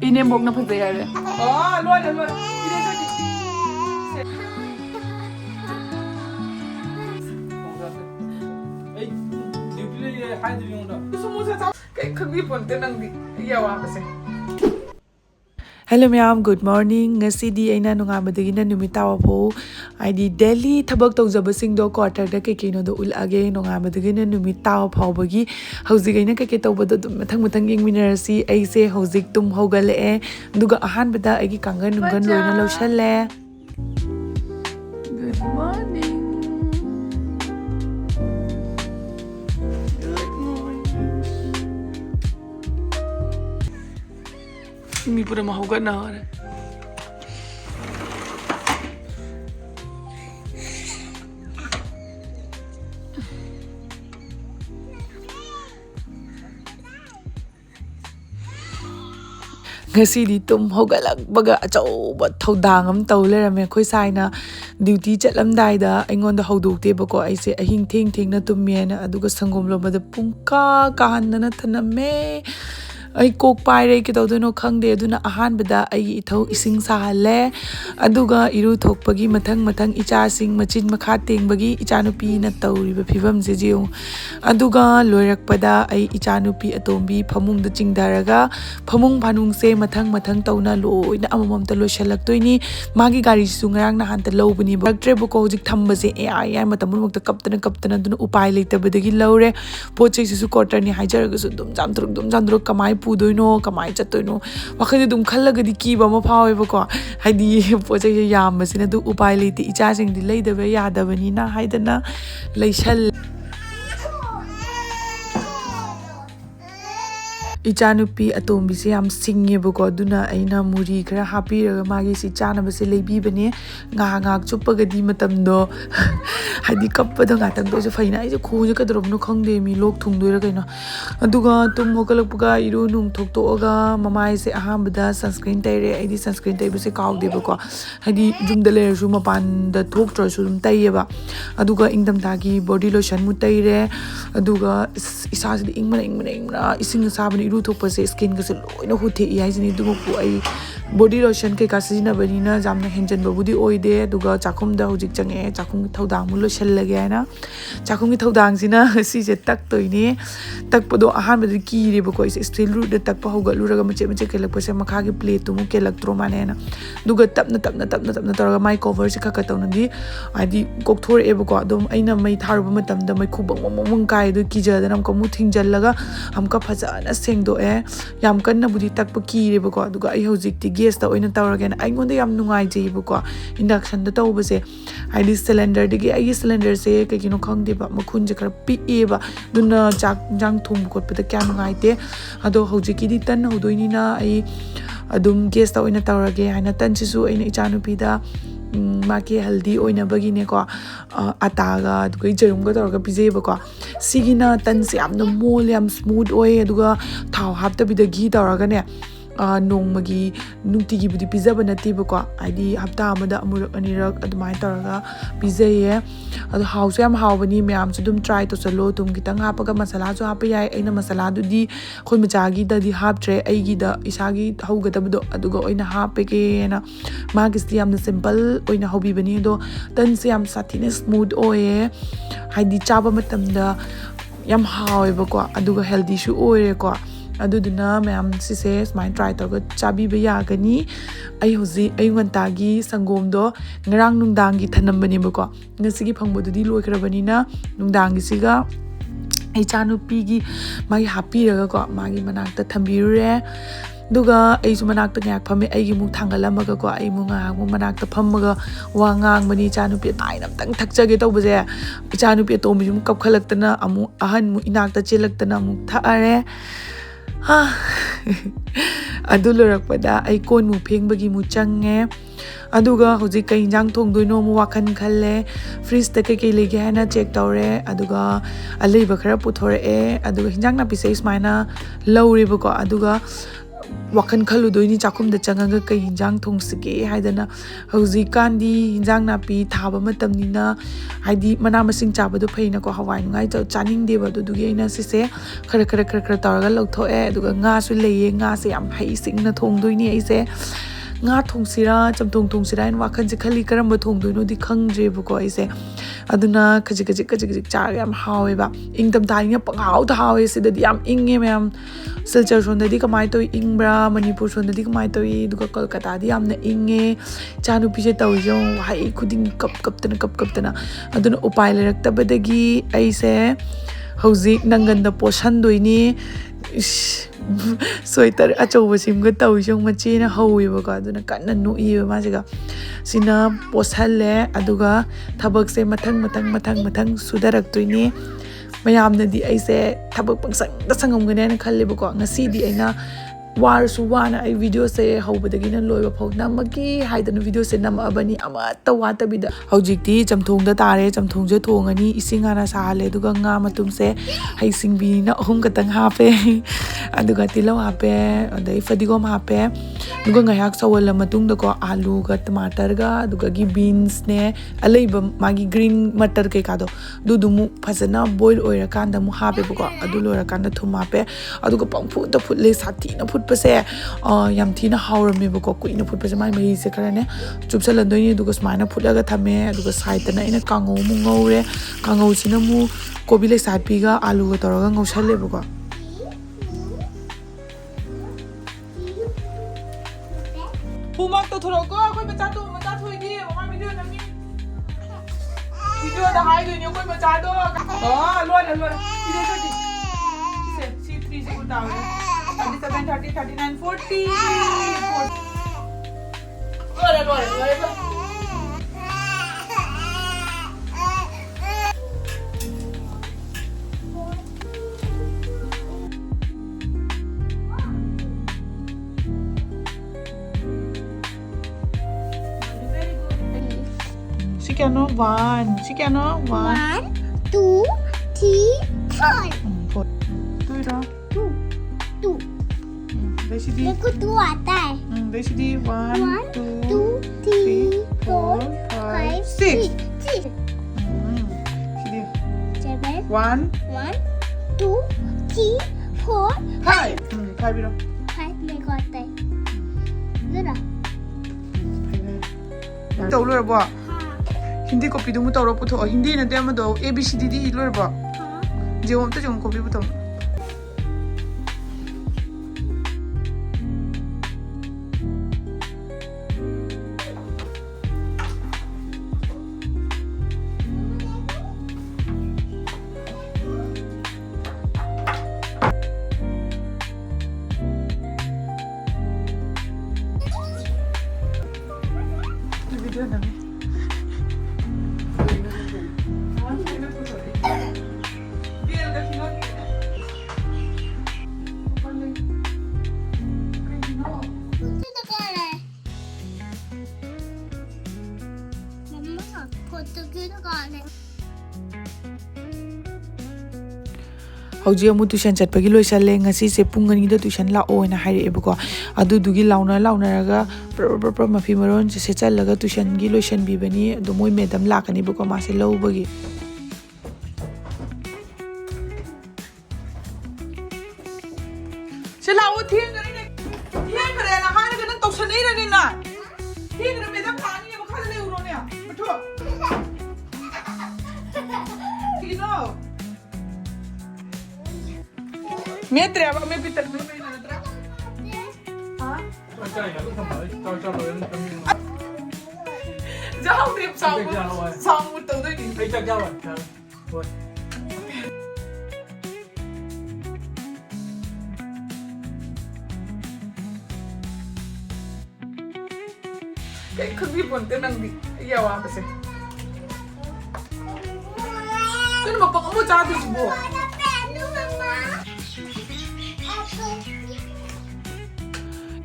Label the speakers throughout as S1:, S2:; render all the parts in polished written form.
S1: Ini bok na fazaya le.
S2: Oh, lola. Ini jadi. Duty le hai di yung da.
S1: Semua saya kayak kami pun tenang di. Iya wah kasi.
S3: Hello ma'am, good morning. Ngasidi aina nungamadi na numitawa po. ID Delhi thabak tawjabasing do quarter da kay no do ulage nungamadi na numitawa faobagi. Hauzik aina kay tawbado mathang ing minerasi aise hauzik tum hogale duga ahan bada agi kangan nungan loina lawshale.
S1: Good morning. Hindi po na mahugat na ako.
S3: Ngasidi tum hogalag baga achauba thodang am taw lerame khoi saina duty chatlamdai da aingon da hodukte bako aise ahing theng na tumme na aduga sangom lo bada pungka kahanna thaname ai kok pai re ki tawdono khangde aduna ahan bada ai ithau ising sahale aduga iru thokpagi mathang icha sing machin makha tengbagi ichanupi na tawriba phibam je jiu aduga loirakpada ai ichanupi atombi phamung da chingdaraga phamung phanung se mathang tawna loina amamam ta loishalaktoini magi gari su ngarang na han ta lobani baktre bako hojik thamba je ai matamul mukta kaptana duna upai leitabadagi lawre pochei su quarter ni haijaraga su dum jamdruk kamai pudoino kamai chatoino wakhade dum khallagadi kiba ma phawebako haidi pochei yambasina du upai leite icha sing di leidaba yadabani na haidana leishal ichanupi atombi se yam singye bako duna aina muri khara hapiraga magi si chana base leibi bane nga chupaga di matamdo hadi kappada nga tang do se faina ai khu je kadrom no khangde mi lok thungdoira kaina aduga tum hokalakpuga iru nung thoktoga mamai se ahambada sunscreen taire ai di sunscreen tai base kawde bako hadi jumda le su mapan da thoktra su dum taiyeba aduga ingdam dagi body lotion mu taire aduga isa se ingmana ising sabani ru thokpase skin ga se loina huthe ai jini dumo pu ai body lotion ke ka sijina banina jamna henjan babudi oide aduga chakhum da hojik change chakhum thodang mu lotion lage na chakhum ki thodang sina si je tak toine tak podo ahan badi ki re bako is steel ru da tak pa hoga luraga mache ke lakpase makha ki plate tu mu ke electro mane na duga tapna taraga mai cover se khaka tawna di adi kok thor e bako adom aina mai tharuba matam da mai khubang mong kai du ki ja da nam ko mu thingjallaga amka phajana sengdo e yam kanna budi tak pa ki re bako aduga ai hojik ti gas ta oina tawragen ai ngonda yam nungai je bako induction da tawbase ai di cylinder digi ai cylinder se ke kino khangde ba makhun je khar pi e ba duna chak jang thum kot pa da kya nungai te ado hojik ki di tan hodoini na ai adum gas ta oina tawrage haina tan sisu aina ichanupi da maki healthy oina bagine ko ataga dugai jerum ga tawraga pije bako sigina tan se amna mol yam smooth oy aduga thau hapta bi da gi tawraga ne nongmagi nungtigi budi pizaba natibako aidi hapta amada amurak anirak adumai taraga pizaye adu hausu yam hawbani mayam su dum try to salo tum kitang hapaga masala su hapa yai aina masala du di khoi machagi da di haptre aigi da isagi haugadabdo aduga oina hapege na magis di amna simple oina hobi bani do tan se yam sathine smooth oye haidi chaba matamda yam hawe bako aduga healthy su oye ko aduduna mayam sise smai try to chabi ba yagani ai hoji ai ngantagi sangom do ngarang nungdang gi thanambani bako ngasigi phangbo dudi loikrabani na nungdang gi siga ai chanupi gi mai happy raga ko magi manakta thambirure duga ai su manakta ngak phame ai gi mu thangalamaga ko ai mu nga mu manakta phamaga wa ngang mani chanupi tai nam tang thakjage tawbase chanupi to mi mu kapkhalaktana amu ahan mu inakta chelaktana mu thaare adulurakpada ai kon mu phengbagi mu change aduga hoji kai jang thongdoino mu wakhan khalle freeze ta kai lege hana check tawre aduga alei ba khara puthore e aduga hinjang na pise ismaina lawri bako aduga wakan khaludoi ni chakum da changa kai hinjang thongsige haidana hauji kandi hinjang na pi thaba matam ni na haidi mana masing chaba do phaina ko hawai ngai to chaning de ba do duge ina sise khara taraga lawtho e duga nga su leye nga se yam hai sing na thongdoi ni aise nga thongsira chamthong thongsira in wakan je khali karamba thongdoi no di khangje bu ko aise aduna kaji cha yam hawe ba ingdam dai nga pangaw da hawe se da yam inge mem silchar shonda di kamai to ingbra manipur shonda di kamai to I duga kolkata di yam na inge chanu pije taw yo hai khuding kap tana aduna upai lerak tabadagi aise hauji nangan da poshan doini sweater achoba simga tawjong machina hawiba ka aduna kanna no iba masiga sina poshalle aduga thabak se mathang sudarak toini mayamna di aise thabak pangsang da sangam gane na khalle ba ko ngasidi aina war su wana ai video se hawbadagi na loiba phau namagi haidana video se nam abani ama tawata bida haujikti chamthong da tare chamthong je thongani isinga na sahale duga nga matum se haising bi na hum katang hape aduga tilaw hape adai fadigom hape duga ngayak sawala matung da ko alu ga tomato ga duga gi beans ne alaiba magi green matar ke kado dudumu phasana boil oira kanda mu hape ko adu lora kanda thum hape aduga pangphu da phutle sati na pase yam thina hawrame ba ko kuina phut pase mai mai se karane chupsalan doi ni duga smaina phulaga thame duga side na ina kangau mu ngaure kangau sina mu kobi le side pi ga alu ga toroga ngausale ba ko pumak to thoro ko koi bacha to mata thoi gi mama video nami video da hai gi ni koi bacha do lo video so di se C3 se uta 37, 30, 39, 40. Sikano 1, 2, 3, 4. 2.
S4: मेरे को 2 आता है
S3: 1,
S4: 2, 3, 4, 5, 6 7 1, 2, 3, 4, 5
S3: 5
S4: मेरे को आता है जरा
S3: tàu lôi bò hindi copy đúng tàu đâu phụ hindi là đem mà đâu ABCD đi lôi bò giờ hôm tới chúng copy phụ thuộc video nami hauji amu tuition chatpagi loisale ngasi se pungani da tuition la o na haire ebko adu dugi launa raga pro mafi maron se chalaga tuition gi loition bi bani do moi madam la kani bko ma se lobagi se la o thien gare na ha ga na toksan nei ra ni na thien ra madam pani ne bakha le uro ne batho kino मैं तेरे मैं भी तेरे में नहीं लग रहा हाँ जाओ ट्रिप साउंड तो दे नहीं चल जाओ kayak kegibon tenang di iya apa sih kan bapak kamu jatuh semua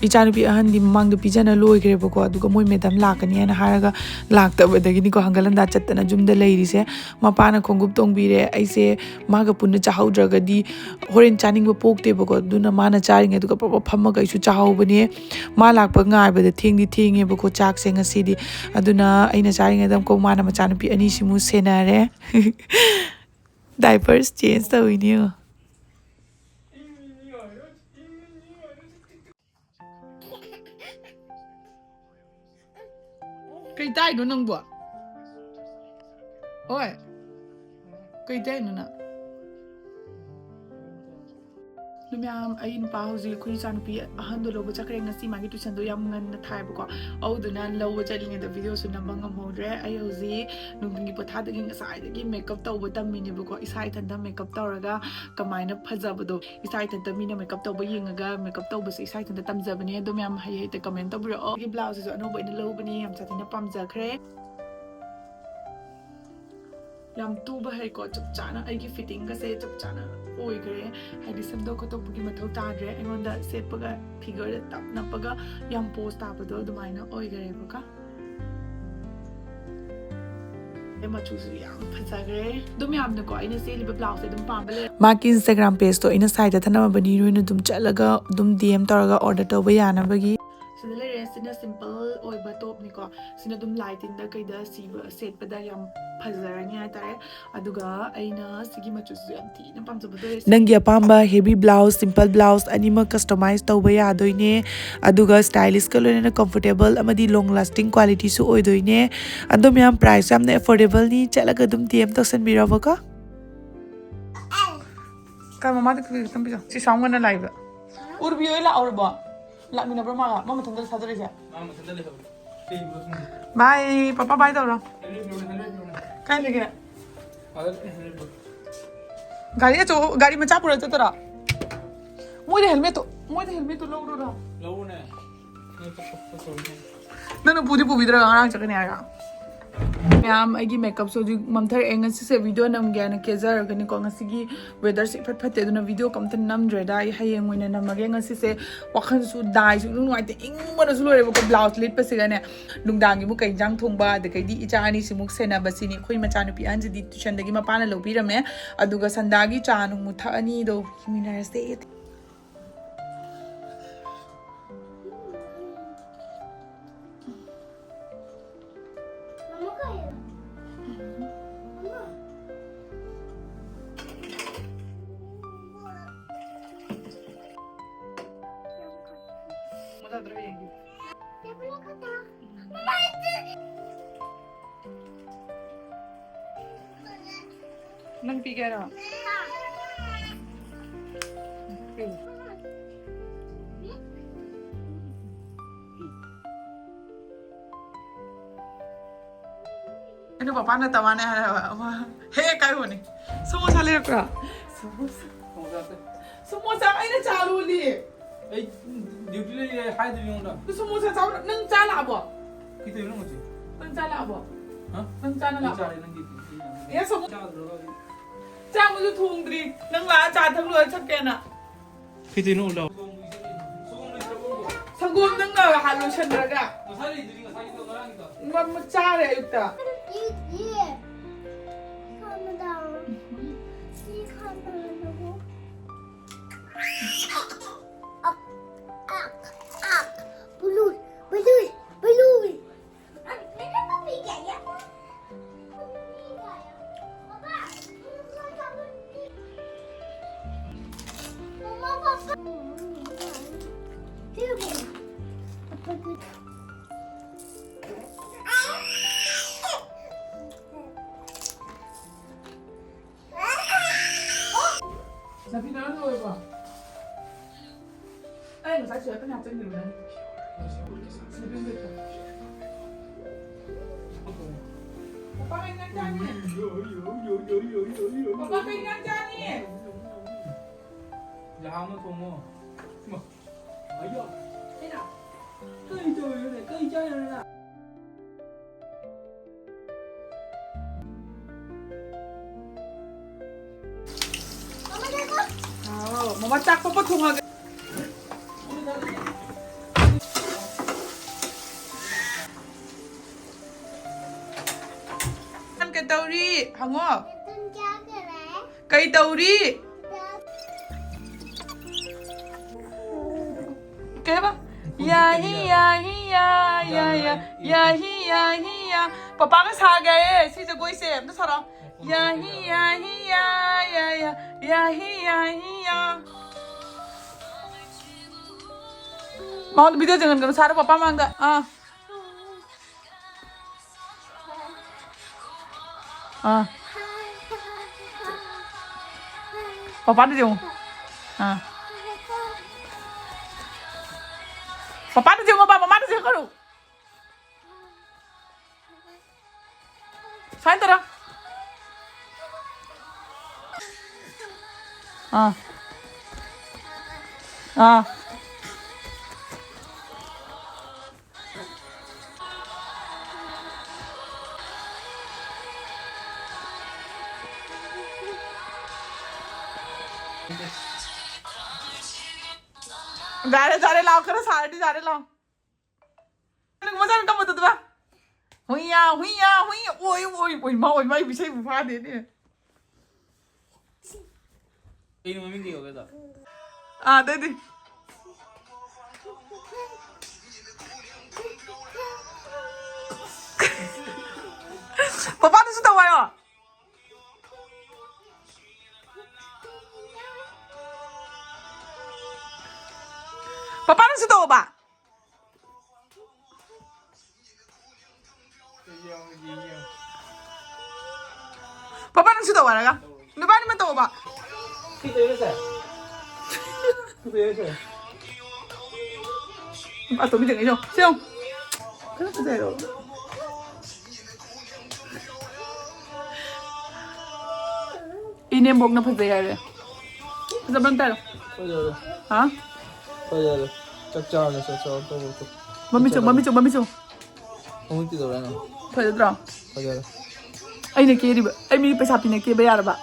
S3: ichanupi ahandi mamang do pijana loigreba ko aduga moi madam lakani ana haraga laktabadagini ko hangalanda chattana jumda leirise mapana khongup tongbire aise maga punna chahaudragadi horen chaningba pokteba ko duna mana charing aduga papa phamaga isu chahobani ma lakpa ngaibada thengeba ko chak se ngasidi aduna aina charing adam ko mana machanupi ani simu senare diapers change tawini Kay tayo no nang buwa. Oy. Kay tayo no na. Lumyam ay pa hausi ko san pi ahando lobo chakre ngasi magi tuition do yam ngan na thai ko au duna lobo chaling da video su na bangam hodre ay hausi nungdingi potha da ging asai da gi makeup taw botam mini ko isai thanda makeup tawraga kamaina phajabado isai thanda mini makeup taw ba yingaga makeup taw ba isai thanda tamjabani do myam hai hai te comment tabro gi blouse su ano ba ina lo bani yam chatina pamjakhre yam tuba hai ko chap chana ai gi fitting ga se chap chana oi gre hai di sabdo ko to bugi mathau ta dre engonda sepaga figure tap napaga yam post ta bado dumaina oi gre baka ema chusu yam phajagre dum yam na ko ina se liba blouse dum pambale ma ki Instagram page to ina site thana bani roina dum chalaga dum DM taraga order to ba yana bagi sina le sina simple oi ba top ni ko sina dum lighting da kai da siba set pa da yam phazarani ai tare aduga aina sigi machu yam ti na pamjabado nangi apamba heavy blouse simple blouse anima customize tawba ya doine aduga stylish ka loina comfortable amadi long lasting quality su oi doine andom yam price yam na affordable ni chalaga dum DM taksan birawa ka ka mama de kri tambi si saunga na live urbi oi la orba la mina brama mama thandal sadare ja mama thandal le bye papa bye tawra kai lege gari cho gari macha pura chatara moi de helmet to lo ro
S2: ne
S3: nanu pudi pubidra ngarang chakani aga ma'am I makeup so ममथर से video नमगे केजरगनी को weather से फट फटे video कम नमद्रेदा हयेंग नमगे से वखन दाई नुआते इंगमनसु लोरेबको blouse लिटपसिगने नुंगदांगी कई जांग थोंबा अदकैदी इचा अनि सिमुक सेनाबसिनी खोई मचानुपी अंजदी ट्यूशनदगी मपाना लौबिरमे अदुगा संदागी चा नुमु थअनी दो हिमिनारसे nang pi kaya ano papa na tawa na he kayo ni samosa le ka samosa ay na chalo li
S2: ay duty le hai de yong da
S3: samosa chaw nang chala bo
S2: kito yong mo ji
S3: nang chala bo
S2: ha
S3: nang chala la
S2: nang gi
S3: ya samosa cha mo ju thung dri nang la cha thang lo chak ke na
S2: kito yong da
S3: sagom nang na halu chan raga
S2: masali duri ga sai to ngarang ka
S3: ma cha re ayukta
S4: Yeah. Calm down. See, calm down. Balloon.
S3: Sabi na ano ba? Ay, masaya siya natin din na. Sabi mo ito. Papa kainan dyan eh. Papa kainan dyan eh.
S2: Lahat mo ito mo. Ayaw.
S3: Ina.
S2: Cây trời này, cây chơi này nè.
S3: Mama cak papa thunga. cái tàu đi hằng ngô
S4: Tân cha cái này.
S3: cây tàu đi cái ba ya hi ya hi ya ya ya ya hi ya hi ya papa cái sao cái xin cho cô xem nó sao đó ya hi ya hi ya ya ya ya hi ya mau video jangan kalau sarah papa mangga papa đi dùng papa đi dùng papa mama đi dùng không phải đâu जा रहे लाओ करो सारे जा रहे लाओ मजा नहीं कम होता हुईया ओए माँ विषय बुफा दे ने
S2: इन मम्मी की हो गया था
S3: दे दी पापा ने सुता हुआ है Papa nang suto ba? Papa nang suto ba naga? Di ba naman to ba?
S2: Kita yun sir. Kita yun sir.
S3: Ito bitin kayo. Siyong. Kaya pa tayo. Inimbog na pa tayo. Sabang tayo. Ha?
S2: Thôi chắc cho tôi
S3: Mami chu
S2: không biết rồi này
S3: thôi được rồi
S2: thôi giờ
S3: anh này kia đi anh mi पैसा pin này kia bây giờ ba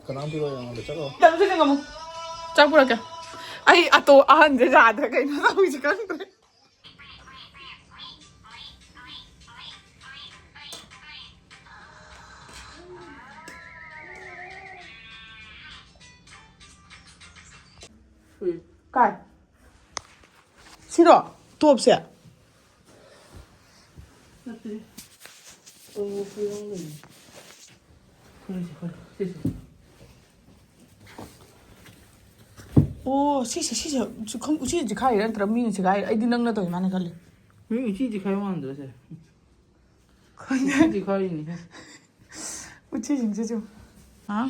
S2: cái nào thì rồi mà chắc rồi
S3: đang xin ngắm chắc bữa kìa ai to anh dễ dàng thế cái nó đâu chỉ cần thế Cai. 싫어. 또 없애. 오, 시시. 컴 우시 지 가이란 드럼밍 지 가이. 아이디 능나 더 많이 갈래.
S2: 왜 이지 가야만 들어 쟤 이지 가이니
S3: 우치 진짜죠. 아?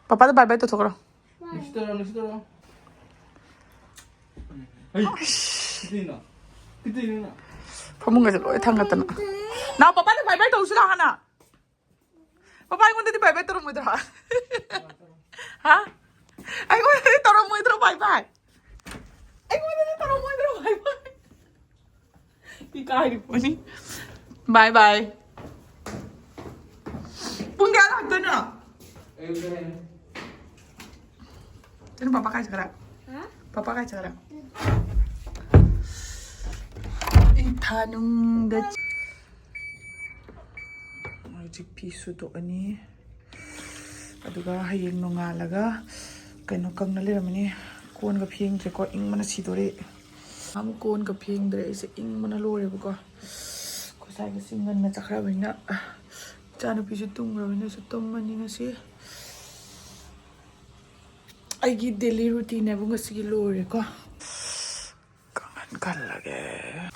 S3: 빠빠도 발발 또 저거라.
S2: 시더라 아이 그때 있나
S3: 파문가서 로에 탕 갔다 나 빠빠도 발발 또 우시라 하나. 빠빠 이건데 발발 또 뭐 들어. 하? 아이고 떨어 뭐 들어 바이바이. 아이고 떨어 뭐 들어 바이바이. 이까이 보니. 바이바이. bunga lah tu nak. Jadi papa kai sekarang. Papa kai sekarang. Itanung dah. Magic piece tu ani. Aduga hayeng nongalaga. Kaino kang naliramani. Kon ka phieng je ko ing mana sidore. Am kon ka phieng dre se ing mana lore bu ko. Ko sai ka singan na chakra bina. Chana pisu tung rawina sa tomani ngasi. Aigi daily routine bu ngasi lore ko. Kangan kal lage.